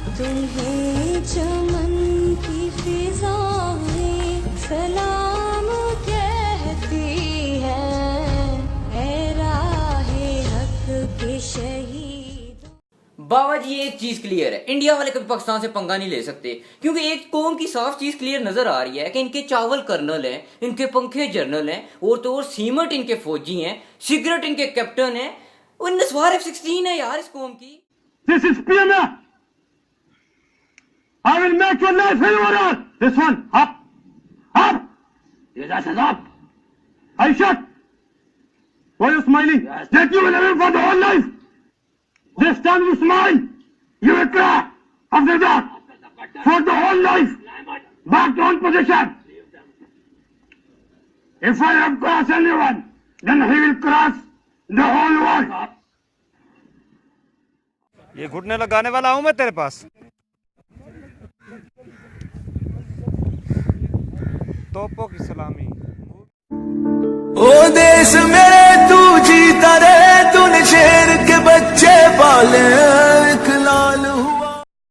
तुम्हें चमन की फिजाएं सलाम कहती है, ऐ राहे हक के शहीद। बाबा जी एक चीज क्लियर है, इंडिया वाले कभी पाकिस्तान से पंगा नहीं ले सकते, क्योंकि एक कौम की साफ चीज क्लियर नजर आ रही है कि इनके चावल कर्नल हैं, इनके पंखे जनरल हैं, और तो और सीमेंट इनके फौजी हैं, सिगरेट इनके कैप्टन हैं, और नस्वार F-16 है यार इस कौम की। This is PMA. I will make your life hell or not. This one, up, up. Yes, that is up. Are you shut? Why are you smiling? Yes. That you will live for the whole life. This time you smile, you will cry. After that, for the whole life, back to own position. If I have crossed anyone, then he will cross the whole world. ये घुटने लगाने वाला हूं मैं तेरे पास। तोपों की सलामी।